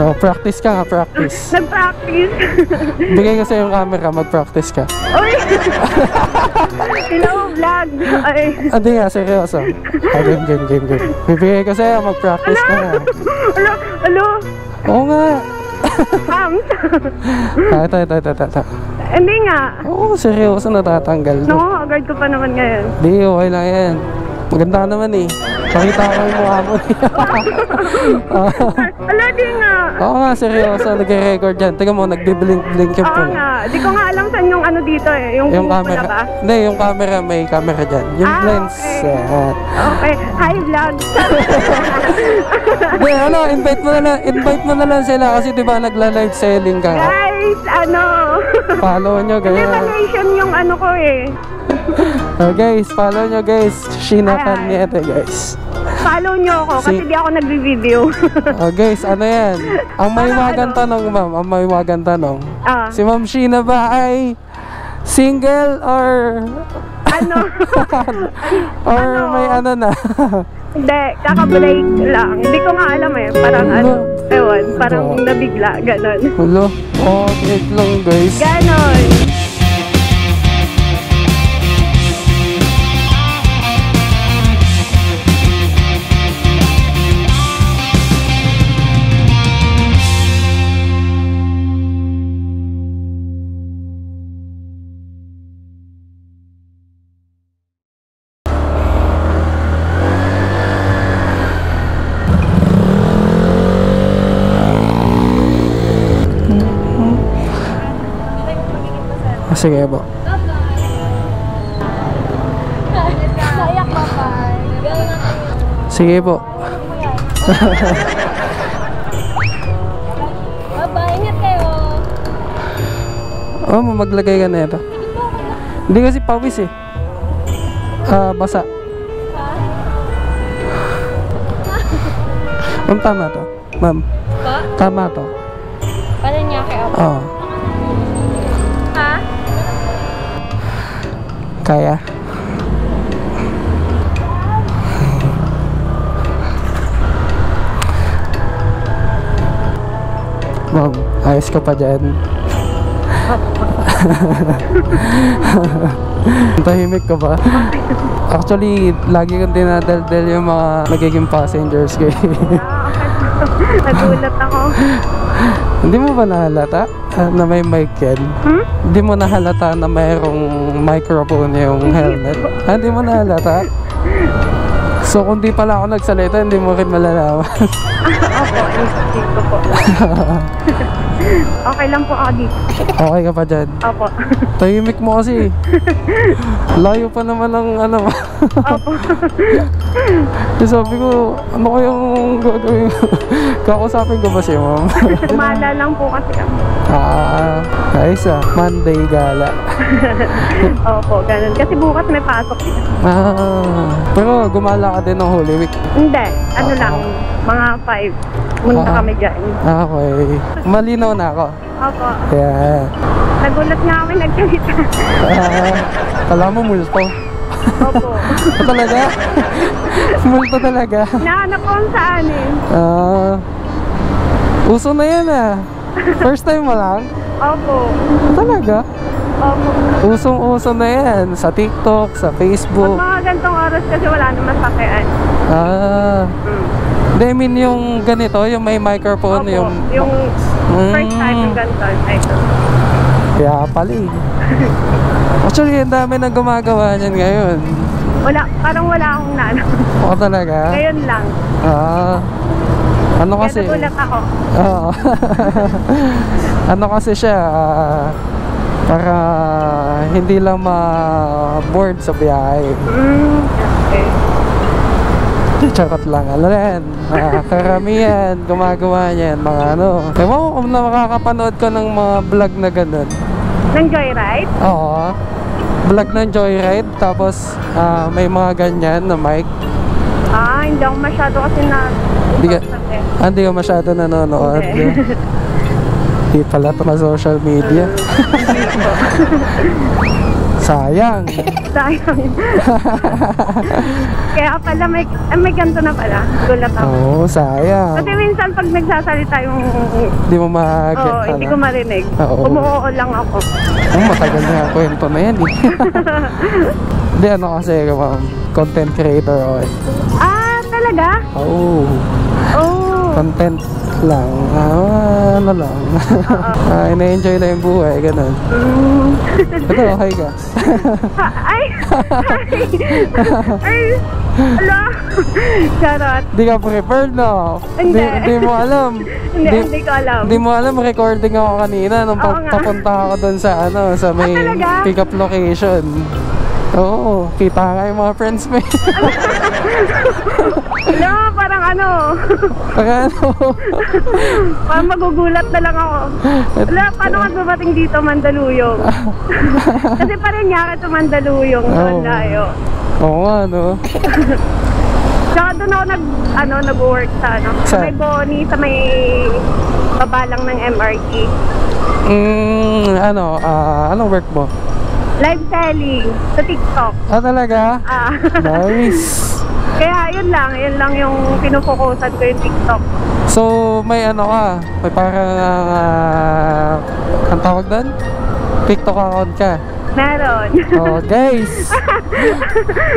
Oh, practice ka nga, practice. Nag-practice. Bigay ko sa'yo yung camera, mag-practice ka. Uy! Hello, vlog! Ay. Hindi nga, seryoso. Game. Bibigay ko sa'yo, mag-practice ka nga. Alo? Oo nga. Hams? Ito. Hindi nga. Oo, seryoso, natatanggal. No, agad ko pa naman ngayon. Di, okay lang yan. Maganda naman eh. Pakita ko yung mukha mo. Ala, di nga. Oo nga, seryoso. Nag-record yan. Tingnan mo, nagbiblink-blink yung Oo pula. nga. Di ko nga alam saan yung ano dito eh. Yung camera. ba? Hindi, yung camera. May camera dyan. Yung lens. Okay. Okay. Hi, vlog. Hindi, ano, invite mo na lang sila kasi diba nagla-live selling ka. Guys, ano? Follow nyo, ganyan. Revelation yung ano ko eh. Oh, guys, follow nyo guys. Sheena Cañete, guys. Follow nyo ako kasi di ako nagbi-video. Oh, guys, ano yan? Ang may wagang tanong, ma'am. Ang may wagang tanong. Si Ma'am Sheena ba ay single or... Ano? or may ano na? Hindi, kaka-break lang. Hindi ko nga alam eh. Parang ano, ewan, parang nabigla, ganon. Hello? Oh, break lang guys. Ganon. Sige po. Sige po. Bye-bye, ingat kayo. Oh, maglagay ka na ito. Hindi kasi pawis eh. Basa. Tama to, ma'am. Tama to. Paranaque ako. Oo. Ha? Kaya? Ma'am, ayos ka pa dyan. Tahimik ka ba? Actually, lagi kong dinadaldal yung mga nagiging passengers ko. Nagulat ako. Hindi mo ba nahalata na may mic yan? Hindi mo nahalata na mayroong microphone yung helmet? Hindi mo nahalata? So kung di pala ako nagsalita, hindi mo rin malalaman. Opo, insisting ko po. Okay lang po ako dito. Okay ka pa dyan? Opo. Tahimik mo kasi. Layo pa naman ang ano. Opo. Sabi ko, ano kayang gagawin? Kakusapin ko ba siya, ma'am? Umala lang po kasi kami. Ayos Monday gala. Opo, ganun. Kasi bukas may pasok dito. Pero gumala ka din ng Holy Week? Hindi, ano lang, mga 5. Munta kami dyan. Okay. Malinaw na ako. Opo. Yeah. Nagulat nga kami nagsalita. Kala mo multo. Opo. Talaga? Multo talaga. Nahanap ko kung saan eh. Uso na yan First time mo lang? Opo. Talaga? Opo. Usong-uso na yan. Sa TikTok, sa Facebook. Pag mga gantong oras kasi wala naman sakyan. Hindi, I mean yung ganito, yung may microphone. Opo. Yung first time yung ganito. Kaya pala Actually, ang dami nang gumagawa niyan ngayon. Wala, parang wala akong nalo. Oo talaga? Ngayon lang. Ano kasi? Kaya nagulat ako. Ano kasi siya, para hindi lang ma-bored sa biyahe. Okay. Charot lang. Alam yan, karamihan gumagawa niyan, mga ano. Ewan ko kung makakapanood ko ng mga vlog na ganun. Ng joyride? Oo. Vlog ng joyride, tapos may mga ganyan na mic. Hindi ako masyado kasi Hindi ka masyado nanonood. Hindi pala ito na social media. Sayang. Sayang. Kaya pala may ganito na pala. Gulat ako. Oo, sayang. Kasi minsan pag nagsasalita yung... Hindi mo mag-get. Oo, hindi ko marinig. Oo. Umuoo lang ako. Matagal na yung kwento na yan eh. Hindi, ano kasi, ma'am, content creator ako eh. Ah, talaga? Oo. Oh. Content lang. Ano lang. Ina-enjoy lang yung buhay, ganun. Ito, okay ka. Ay! Ay! Ala! Charot. Di ka prepared, no? Hindi. Di mo alam. Hindi ko alam. Di mo alam, recording ako kanina nung Oo nga. papunta ako doon sa sa may talaga? pick-up location. Oo, kita nga yung mga friends mo. No, parang ano. Ano? Parang magugulat na lang ako. Wala, paano ka dumating dito, Mandaluyong? Kasi parang niya ka Mandaluyong. Doon layo. Oo nga, no? Tsaka doon ako nag-work sa sa may Bonnie, sa may babalang ng MRT. Anong work mo? Live selling sa TikTok. Ah, talaga? Nice. Kaya yun lang yung pinufokusan ko yung TikTok. So, may ka? May parang, ang tawag doon? TikTok account ka? Meron. Oh, guys!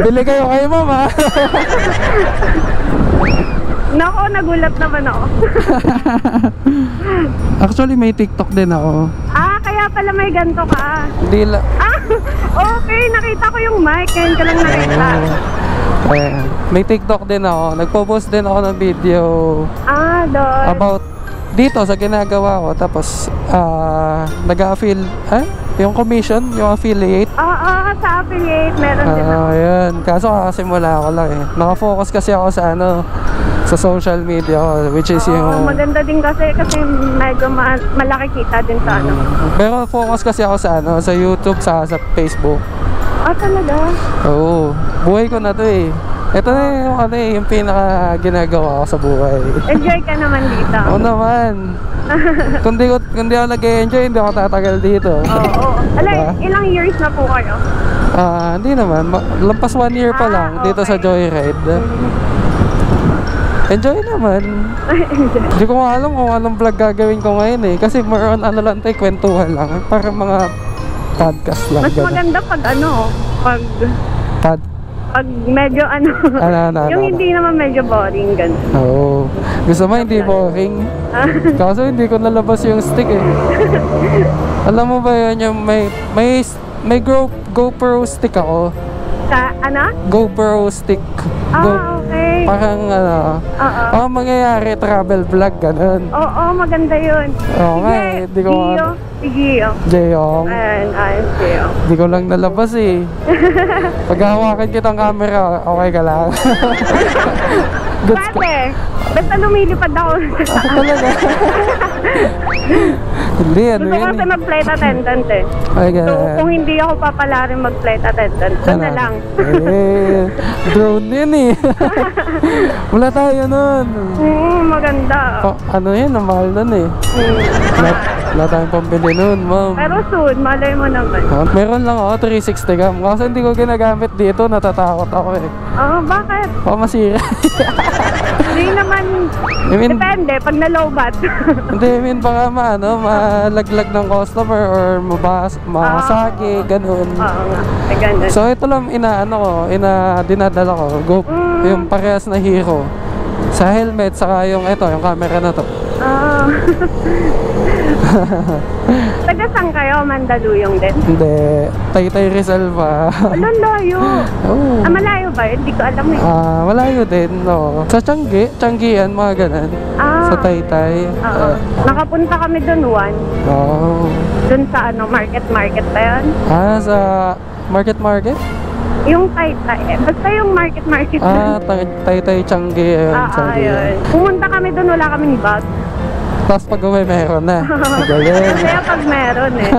Bili kayo kay mama. Nako, nagulat naman ako. Actually, may TikTok din ako. Kaya pala may ganito ka. Hindi lang. Okay, nakita ko yung mic. Ngayon ka lang nakita. May TikTok din ako. Nagpo-post din ako ng video Doon. about dito sa ginagawa ko. Tapos, yung commission, yung affiliate. Oo, sa affiliate, meron din ako. Ayan. Kaso kakasimula ko lang eh. Nakafocus kasi ako sa sa social media ko, which is yung... maganda din kasi medyo malaki kita din sa Pero focus kasi ako sa YouTube, sa Facebook. Talaga? Oo. Buhay ko na to eh. Ito na yung pinaka ginagawa ko sa buhay. Enjoy ka naman dito. Oo naman. Kung di ako nag-enjoy, hindi ako tatagal dito. Oo. Ilang years na po kayo? Hindi naman. Lampas 1 year pa lang dito sa Joyride. Enjoy naman. Hindi ko alam kung anong vlog gagawin ko ngayon eh. Kasi more on kwentuhan lang. Parang mga podcast lang. Mas maganda pag medyo yung hindi naman medyo boring ganun. Oo. Gusto mo hindi boring? Kaso hindi ko nalabas yung stick eh. Alam mo ba yun yung may GoPro stick ako. GoPro stick. Okay. Parang mangyayari travel vlog ganun. Oo, maganda yun. Oo nga eh. Di ko Gio. Jeyong. Ayun, Gio. Di ko lang nalabas eh. Pag hawakan kitang camera, okay ka lang. Pwede. Basta lumilipad ako. Talaga? Hindi, Gusto ko kasi mag-flight attendant eh. So, kung hindi ako papala rin mag-flight attendant, doon na lang. Drone din eh. Wala tayo nun. Maganda. Ang mahal nun eh. Wala tayong pambili nun, ma'am. Pero soon, malay mo naman. Meron lang ako, 360 cam. Kasi hindi ko ginagamit dito, natatakot ako eh. Bakit? Masira. Hindi naman, depende, pag na-lowbat. Hindi, baka malaglag ng customer or makasagi, ganun. Oo nga, ganun. So ito lang dinadala ko, yung parehas na Hero. Sa helmet, saka yung camera na to. Taga saan kayo? Mandaluyong din? Hindi, Taytay Rizal pa. Alam, layo. Oh. Malayo ba? Hindi ko alam eh. Malayo din, no. Sa Tianggian, mga ganun. Sa Taytay. Nakapunta kami doon Doon sa market ba yun? Sa market? Yung Taytay. Basta yung market. Taytay Tianggi. Ayun. Pumunta kami doon, wala kaming bag. Tapos pag uwi, meron na. Galing. Kaya pag meron eh.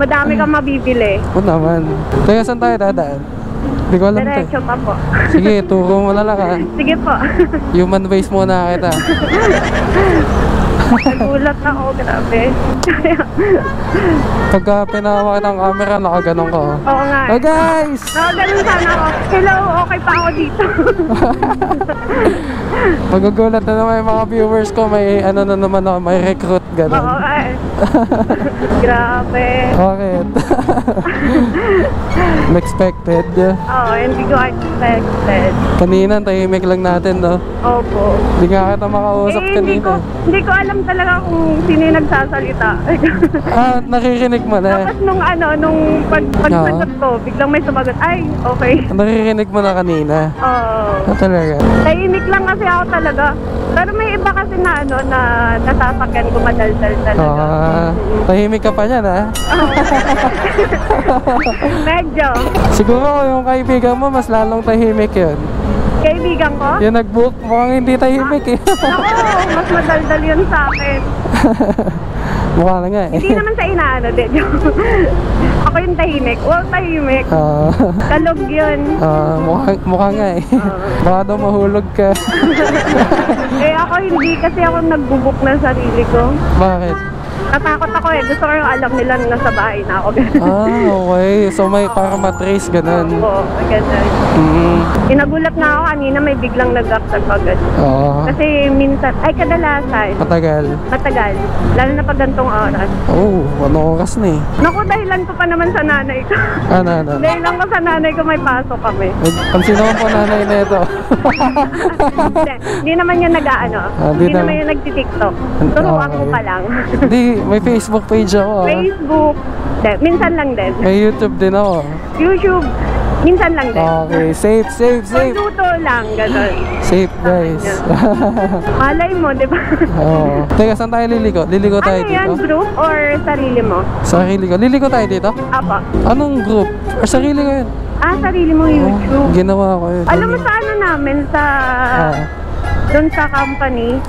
Madami kang mabibili. Oo naman. Kaya saan tayo dadaan? Hindi ko alam Diretso pa po. Sige, turo mo na lang ha. Sige po. Human waste muna kita. Nagulat ako, grabe. Pagka pinawak ng camera, nakaganon ko. Oo nga. Oh guys! Ganun sana ako. Hello, okay pa ako dito. Magugulat na naman yung mga viewers ko. May ano na naman ako, may recruit Oo ganon. nga eh. Grabe. Bakit? Unexpected. Oo, hindi ko expected. Kanina, tahimik lang natin, no? Opo. Hindi nga kita makausap kanina. Hindi ko alam talaga kung sino yung nagsasalita. Ah, naririnig mo na. Tapos nung pagsagot ko, biglang may sumagot. Ay, okay. Naririnig mo na kanina. Oo. Ah, talaga. Tahimik lang kasi ako talaga. Pero may iba kasi na na nasasakyan ko madaldal talaga. Ah, tahimik ka pa niyan, ha? Medyo. Siguro yung kaibigan mo, mas lalong tahimik yun. Kaibigan ko? Yung nag-book, mukhang hindi tahimik eh. Oo, mas madaldal yun sa akin. Mukha na nga eh. Hindi naman sa inaano din. Ako yung tahimik. Wow, tahimik. Kalog yun. Mukha nga eh. Baka daw mahulog ka. Eh ako hindi kasi ako nagbubuk ng sarili ko. Bakit? Natakot ako eh. Gusto ko yung alam nila na nasa bahay na ako. Ah, okay. So may para matrace ganun. Oo, ganun. Inagulat na ako kanina may biglang nag-upsag agad. Oo. Kasi minsan, ay kadalasan, Matagal. matagal. Lalo na pag gantong oras. Oh, ano oras na eh. Naku, dahilan ko pa naman sa nanay ko. Ano. Dahilan ko sa nanay ko may pasok kami. Sino po nanay na ito? Hindi naman yan nag-ano. Di Hindi naman naman. yan nagtitiktok. Turuan ko pa lang. Hindi, may Facebook page ako. Facebook. Minsan lang din. May YouTube din ako. YouTube. Minsan lang din. Okay, safe. Pagluto lang, gano'n. Safe guys. Malay mo, di ba? Oo. Teka, saan tayo liliko? Liliko tayo Ano yan, dito? group or sarili mo? Sarili ko. Liliko tayo dito? Apo. Anong group? Or sarili ko yun? Ah, sarili mo YouTube. Ginawa ko yun. Alam mo sa ano namin, sa... Doon sa company,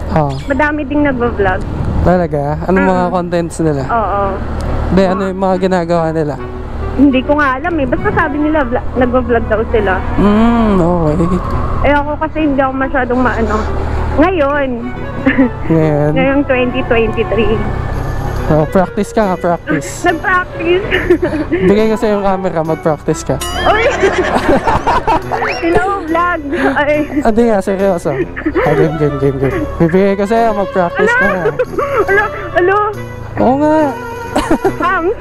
madami ding nagvo-vlog. Talaga? Anong mga contents nila? Oo. Hindi, ano yung mga ginagawa nila? Hindi ko nga alam eh. Basta sabi nila, nagvo-vlog daw sila. Okay. Eh ako kasi hindi ako masyadong maano. Ngayon. Ngayon. Ngayong 2023. Oh, practice ka nga, practice. Nag-practice. Bigay ko sa yung camera, mag-practice ka. Uy! Hello, vlog! Ay. Hindi nga, seryoso. Game. Bibigay ko sa'yo, mag-practice ka nga. Hello? Oo nga. Hams?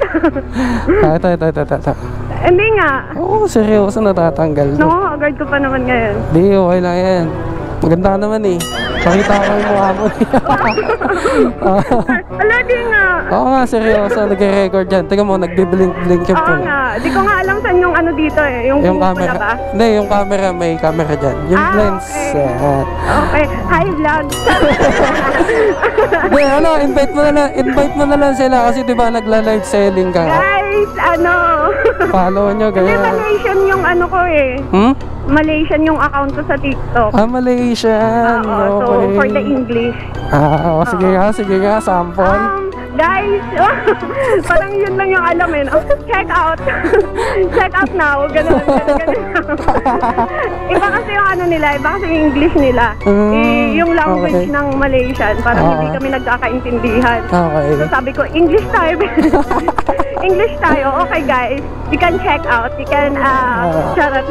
Ito. Hindi nga. Oo, seryoso, natatanggal. No, agad ko pa naman ngayon. Di, okay lang yan. Maganda naman eh. Pakita ko yung mukha mo. Ala, di nga. Oo nga, seryoso. Nag-record yan. Tingnan mo, nagbiblink-blink yung Oo pula. nga. Di ko nga alam saan yung ano dito eh. Yung camera. ba? Hindi, yung camera, may camera dyan. Yung lens. Okay. Okay. Hi, vlog. Hindi, invite mo na lang sila kasi di ba nagla-live selling ka nga. Guys, ano? Follow nyo, Hindi, ganyan. Malaysian yung ano ko eh. Malaysian yung account ko sa TikTok. Ah, Malaysian. Oo, so for the English. Sige nga, sample. Guys, parang yun lang yung alam eh. No? Check out. Check out now. Ganun. Iba kasi yung ano nila, iba kasi yung English nila. Yung language ng Malaysian, parang hindi kami nagkakaintindihan. Okay. So sabi ko, English tayo. English tayo. Okay guys, you can check out. You can, charot.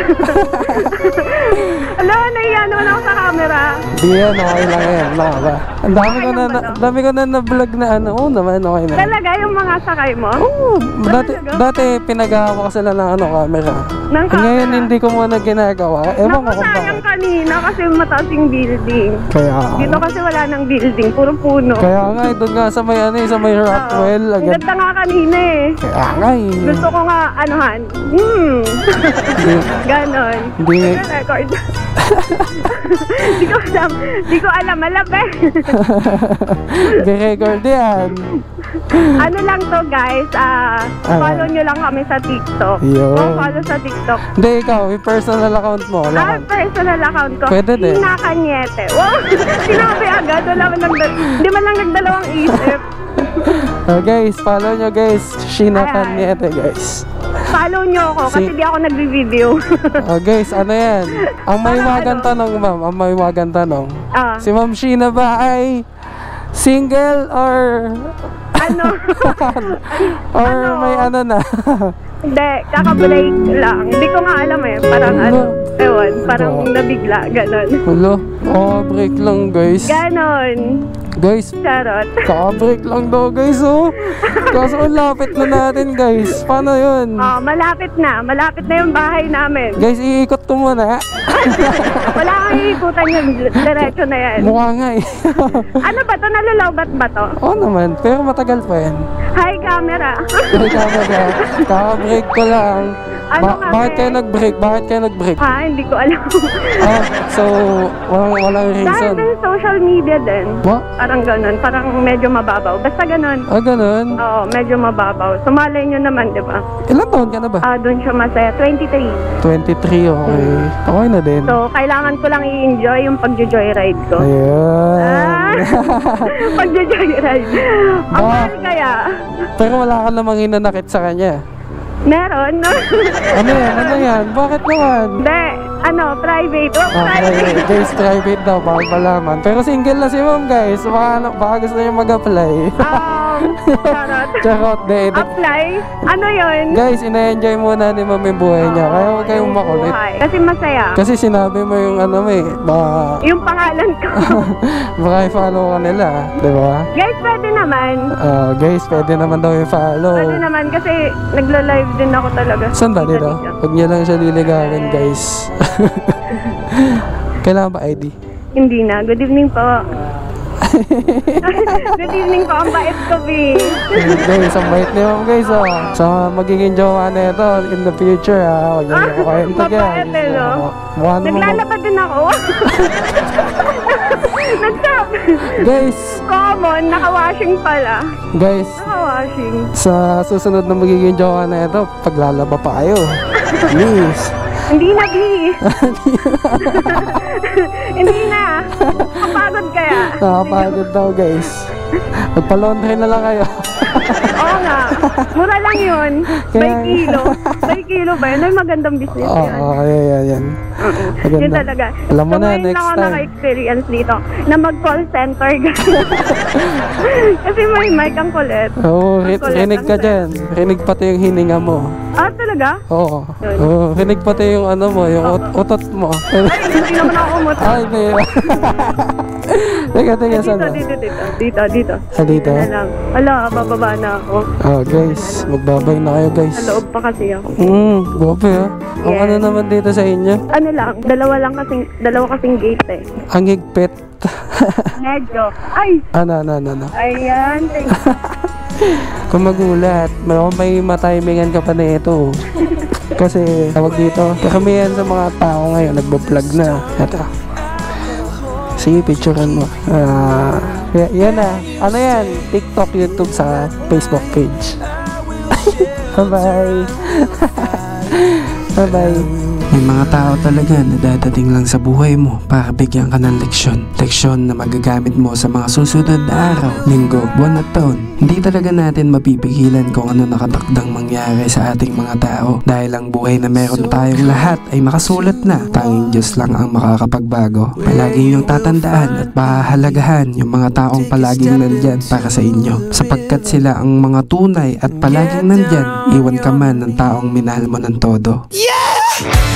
Alam, naiya naman ako sa camera. Di yan, okay lang yan. Baka ba? Ang dami ko na na-vlog na ano. Oo naman, okay na. Talaga yung mga sakay mo? Oo. Dati pinagawa ko sila ng camera. Ng camera? Ngayon hindi ko muna ginagawa. Ewan ko Naku, kung sayang bakit. kanina kasi mataas yung building. Kaya Dito kasi wala nang building, puro puno. Kaya nga, doon nga sa may sa may Rockwell. Ang ganda nga kanina eh. Kaya nga eh. Gusto ko nga, anuhan. Ganon. Hindi. Record. Di ko alam, malapit. Record yan. Ano lang to guys, follow nyo lang kami sa TikTok. Yo. Follow sa TikTok. Hindi, ikaw, yung personal account mo. Personal account ko. Pwede din. Hina Kanyete. Wow, sinabi agad. Hindi man lang nagdalawang isip. Guys, follow nyo guys. Sheena Ayan. Kanyete guys. Follow nyo ako kasi di ako nagre-review. Guys, ano yan? Ang may wagang tanong, ma'am. Ang may wagang tanong. Si Ma'am Sheena ba ay Single or Ano? or may ano na? Hindi, kakabulay lang. Hindi ko nga alam eh. Parang ewan, parang nabigla, ganon. Hello? Break lang guys. Ganon. Guys, Charot. break lang daw guys oh. Kaso ang lapit na natin guys. Paano yun? Malapit na. Malapit na yung bahay namin. Guys, iikot ko muna. Wala kang iikutan yun. Diretso na yan. Mukha nga eh. Ano ba to? Nalulawbat ba to? Oo naman, pero matagal pa yan. Hi, camera. Kaka-break ko lang. Ano Bakit kayo nag-break? Bakit kayo nag-break? Hindi ko alam. So, walang Dahil reason. din social media din. What? Parang ganun. Parang medyo mababaw. Basta ganun. Ganun? Oo, medyo mababaw. Sumalay nyo naman, di ba? Ilan taon ka na ba? Doon siya masaya. 23. 23, okay. Okay na din. So, kailangan ko lang i-enjoy yung pagjo-joyride ko. Ayan. Pagjo-joyride. Ang mahal kaya. Pero wala ka namang hinanakit sa kanya. Meron. Ano yan? Bakit naman? Hindi. Private. Private. Guys, private daw. Bawal malaman. Pero single na si ma'am guys. Baka gusto niya mag-apply. Charot. Charot. Apply? Ano yun? Guys, ina-enjoy muna ni ma'am yung buhay niya. Kaya huwag kayong makulit. Kasi masaya. Kasi sinabi mo yung Yung pangalan ko. baka i-follow ka nila. Diba? Guys, pwede naman. Guys, pwede naman daw i-follow. Pwede naman kasi nagla-live din ako talaga. Saan ba dito? Huwag niya lang siya liligawin guys. Kailangan ba ID? Hindi na. Good evening po. Good evening po. Ang bait ko, B. Guys, ang bait niyo guys So, magiging jowa na ito in the future Huwag niyo ako kwento guys. Mabait eh, no? Naglalabad din ako. Nag-shop. Guys, Common. Naka-washing pala. guys, Naka-washing. sa susunod na magiging jowa na ito, paglalaba pa kayo. Please. Hindi na, B. Hindi na. Kapagod kaya. Nakapagod daw guys. Magpa-laundry na lang kayo. Oo nga. Mura lang yun. By kilo. By kilo ba yun? Ay, magandang business yun. Yan. Maganda. Yun talaga. Alam mo na, ngayon next ako time. naka-experience dito na mag-call center. Kasi may mic ang kulit. Rinig ka dyan. Rinig pati yung hininga mo. Talaga? Oo. Rinig pati yung ano mo, yung utot mo. Ay, hindi naman ako umutot. Ay, hindi. Teka, saan? Dito. Dito? Ano lang. Ala, bababa na ako. Guys, magbabay na kayo guys. Sa loob pa kasi ako. Gope Ang Yes. ano naman dito sa inyo? Ano lang, dalawa kasing gate eh. Ang higpit. Medyo. Ay! Ano? Ayan. Kung magulat, may matimingan ka pa na ito. Kasi tawag dito, karamihan sa mga tao ngayon nagbo-vlog na. Ito. Sige, picturean mo. Yan na. Ano yan? TikTok, YouTube, sa Facebook page. Bye-bye. Bye-bye. May mga tao talaga na dadating lang sa buhay mo para bigyan ka ng leksyon. Leksyon na magagamit mo sa mga susunod na araw, linggo, buwan at taon. Hindi talaga natin mapipigilan kung ano nakatakdang mangyari sa ating mga tao. Dahil ang buhay na meron tayong lahat ay makasulat na. Tanging Diyos lang ang makakapagbago. Palagi niyong tatandaan at pahahalagahan yung mga taong palaging nandyan para sa inyo. Sapagkat sila ang mga tunay at palaging nandyan, iwan ka man ng taong minahal mo ng todo. Yeah!